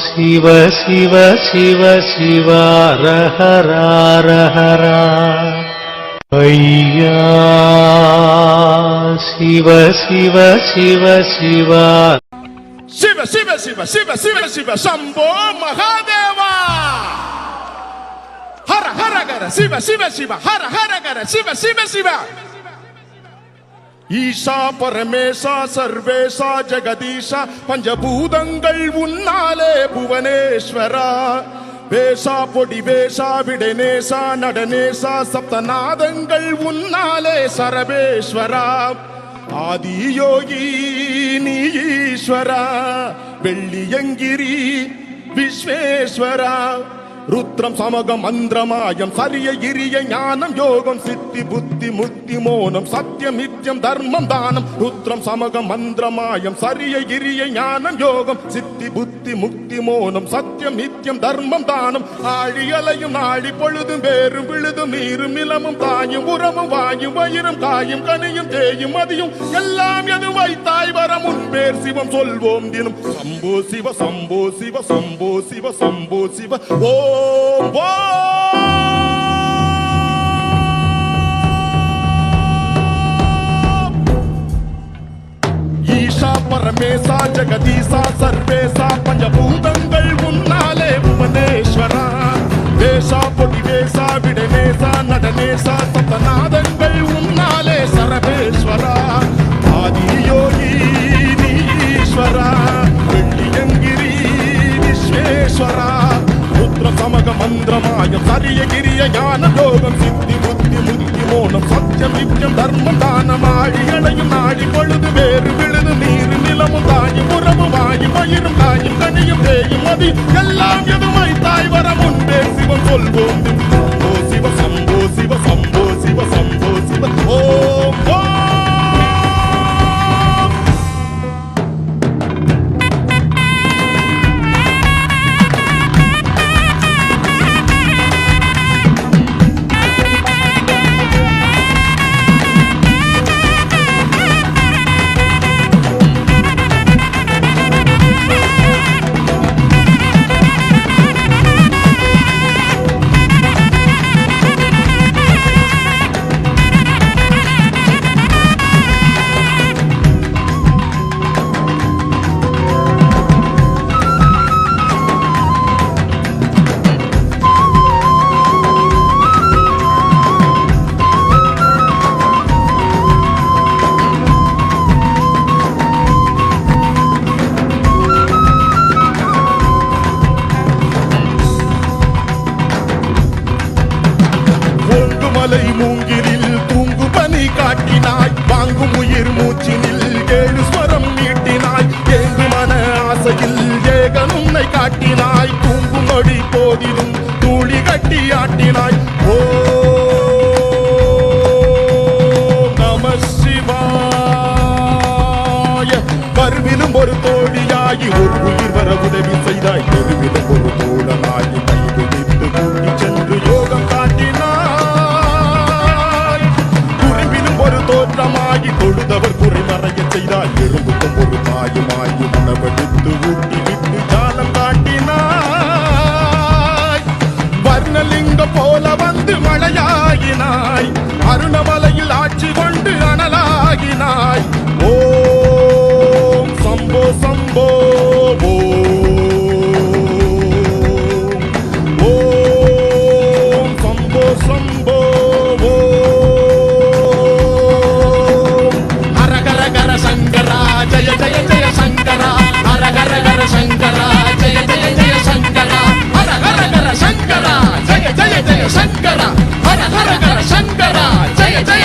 சிவ சிவ சிவ சிவ ஹர ஹர ஐயா சிவ சிவ சிவ சிவ சிவ சிவ சிவ சிவ சிவ சிவ சம்போ மகாதேவா ஹர ஹர கர சிவ சிவ சிவ ஹர ஹர கர சிவ சிவ சிவ ஈசா பரமேசா சர்வேசா ஜெகதீஷா பஞ்சபூதங்கள் உன்னாலே புவனேஸ்வரா வேஷா பொடி வேஷா விடனேசா நடனேசா சப்தநாதங்கள் உன்னாலே சரபேஸ்வரா ஆதியோகி நீ ஈஸ்வரா வெள்ளியங்கிரி விஸ்வேஸ்வரா ருத்ரம் சமகம் மந்திரமாயம் சரிய கிரிய ஞானம் யோகம் சித்தி புத்தி முக்தி மோனம் சத்தியம் நித்தியம் தர்மம் தானம் ருத்ரம் சமகம் மந்திரமாயம் சரிய கிரிய ஞானம் யோகம் சித்தி புத்தி முக்தி மோனம் சத்தியம் நித்தியம் தர்மம் தானம் ஆழி அலையும் நாடி பொழுதும் வேறும் விழுதும் நீரும் நிலமும் தாயும் உரமும் வாயும் வயிறும் காயும் கனியும் தேயும் மதியும் எல்லாம் எது வைத்தாய் வர முன்பேர் சிவம் சொல்வோம் தினம் சம்போ சிவ சம்போ சிவ சம்போ சிவ சம்போ சிவ ஓ ஈஷா பரமேசா ஜெகதீசா சர்வேசா பஞ்சபூதங்கள் உன்னாலே புவனேஸ்வரா வேஷா பொடி வேஷா விடனேசா நடனேசா சப்தநாதங்கள் உன்னாலே சரபேஸ்வரா ஆதியோகி நீஸ்வரா வெள்ளியங்கிரி விஸ்வேஸ்வரா ருத்ர சமக மந்திரமாயம் சரிய கிரிய ஞான யோகம் சித்தி புத்தி முக்தி மோனம் சத்தியம் நித்தியம் தர்மம் தானம் ஆழிகளையும் நாடி பொழுது வேறு விழுது நீர் நிலமும் தாயும் உறவும் வாயும் வயிறும் தாயும் கனியும் தேயும் மதி எல்லாம் எதுமை தாய் வர முன்பே சிவம் சொல்வோம் சம்போ சிவ சம்போ சிவ சம்போ சிவ சம்போ சிவ ஓம் ஓம் மூங்கிலில் தூங்கு பனி காட்டினாய் வாங்கும் உயிர் மூச்சினில் ஏழு ஸ்வரம் நீட்டினாய் ஏங்கு மன ஆசையில் ஏகன் உன்னை காட்டினாய் தூங்கும் நொடி போதிலும் தூளி கட்டி ஆட்டினாய் ஓ நம சிவாய கருவிலும் ஒரு தோழியாகி ஒரு உயிர் வர உதவி செய்தாய் தெருவிலும் ஒரு தோழனாகி கை பிடித்து கூட்டி சென்று யோகம் காட்டினாய் தோற்றமாகி தொழுதவர் குறை மறைய செய்தால் எறும்புக்கும் ஒரு தாயுமாகி உணவெடுத்து ஊட்டி விட்டு ஜாலம் காட்டினாய் வர்ணலிங்க போல வந்து மழையாகினாய் அருணமலையில் ஆட்சி கொண்டு அனலாகினாய் ஓம் சம்போ சம்போ ஓம் சம்போ சம்போ ஜய ஜய ஜய சங்கரா ஹர ஹர ஹர சங்கரா ஜய ஜய ஜய சங்கரா ஹர ஹர ஹர சங்கரா ஜய ஜய ஜய சங்கரா ஹர ஹர ஹர சங்கரா ஜய ஜய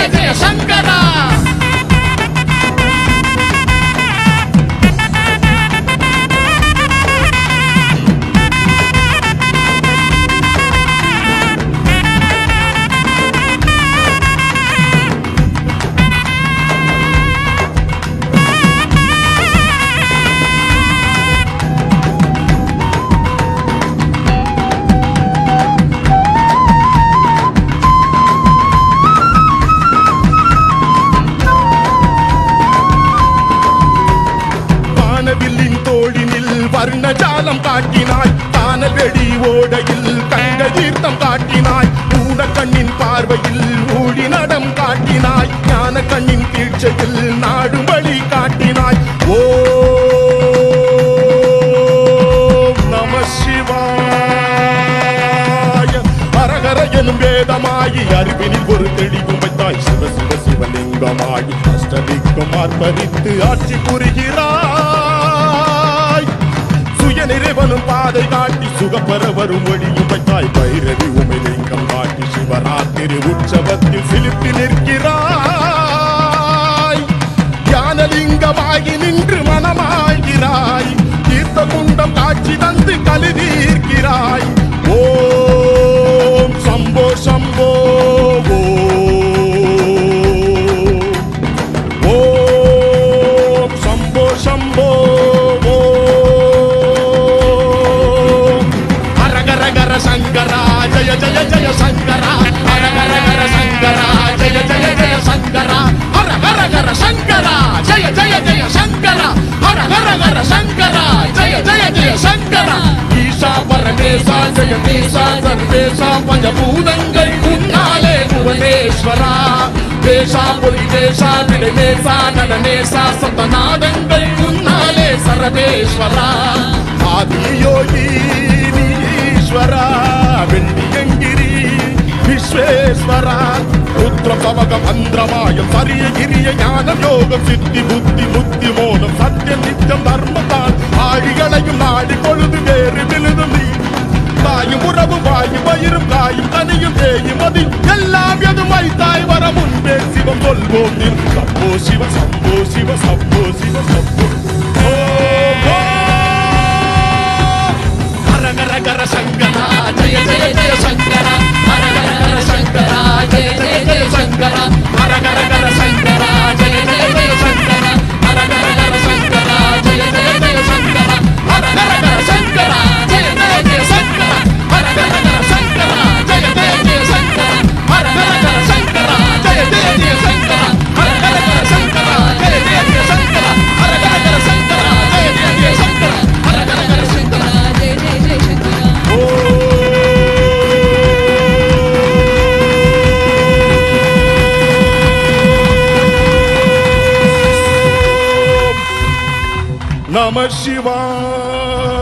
வில்லின் தோழினில் வர்ணஜாலம் காட்டினாய், கானல் வெடி ஓடையில் கங்க தீர்த்தம் காட்டினாய், ஊன கண்ணின் பார்வையில் ஊழி நடம் காட்டினாய், ஞான கண்ணின் கீழ்ச்சையில் நாடும் வழி காட்டினாய். ஓ நம சிவாய. ஹரஹர எனும் வேதமாயி அறிவினில் ஒரு தெளிவும் வைத்தாய், சிவ சிவ சிவலிங்கமாயி அஷ்டதிக்கும் ஆர்ப்பரித்து ஆட்சி புரிகிறாய். சுய நிறைவனும் பாதை காட்டி சுகப்பெற வரும் வழியும் வைத்தாய், பைரவி உமைலிங்கம் காட்டி சிவராத்திரி உற்சவத்தில் சிலிர்த்து நிற்கிறாய். ஞானலிங்கமாகி நின்று மனமாகிறாய், தீர்த்த குண்டம் காட்சி தந்து கலி தீர்க்கிறாய். ஓம் சம்போ சம்போ ஓம் சம்போ சம்போ ஹரஹர சங்கரா ஜய ஜய ஜய சங்கரா, ஹரஹர சங்கரா ஜய ஜய ஜய சங்கரா, ஹரஹர சங்கரா ஜய ஜய ஜய சங்கரா, ஹரஹர சங்கரா ஜய ஜய ஜய சங்கரா. ஈசா பரமேசா ஜெகதீசா சர்வேசா பஞ்சபூதங்கள் உன்னாலே புவனேஸ்வரா. தேசா பொலி தேசா விடநேசா நடனேசா சப்தநாதங்கள் உன்னாலே சரவேஸ்வரா. ஆதியோகி ஈஸ்வரா வெள்ளியங்கிரி விஸ்வேஸ்வரா. ருத்ர கவக மந்திரமாயம் சரிய கிரிய ஞானம் யோகம் சித்தி புத்தி முத்தி மோனம் சத்தியம் நித்தியம் தர்மதான் ஆழிகளையும் நாடி கொழுது வேறு விழுதும் நீ. தாயும் உறவும் வாயும் வயிறும் காயும் கனியும் தேயும் மதி எல்லாம் எதுமை தாய் வர முன்பே சிவம் சொல்வோம் நீ. சம்போ சிவ சம்போ சிவ சம்போ சிவ சம்போ. ஹரஹர சங்கரா ஜய ஜய ஜய சங்கரா, ஹரஹர சங்கரா ஜய ஜய ஜய சங்கரா, ஹரஹர சங்கரா ஜய ஜய ஜய சங்கரா, ஹரஹர சங்கரா ஜய ஜய ஜய சங்கரா, ஹரஹர சங்கரா ஜய ஜய ஜய சங்கரா, ஹரஹர சங்கரா ஜய ஜய ஜய சங்கரா, ஹரஹர சங்கரா ஜய ஜய ஜய சங்கரா, ஹரஹர சங்கரா ஜய ஜய ஜய சங்கரா, ஹரஹர சங்கரா ஜய ஜய ஜய சங்கரா, ஹரஹர சங்கரா ஜய ஜய ஜய சங்கரா. நம சிவாய.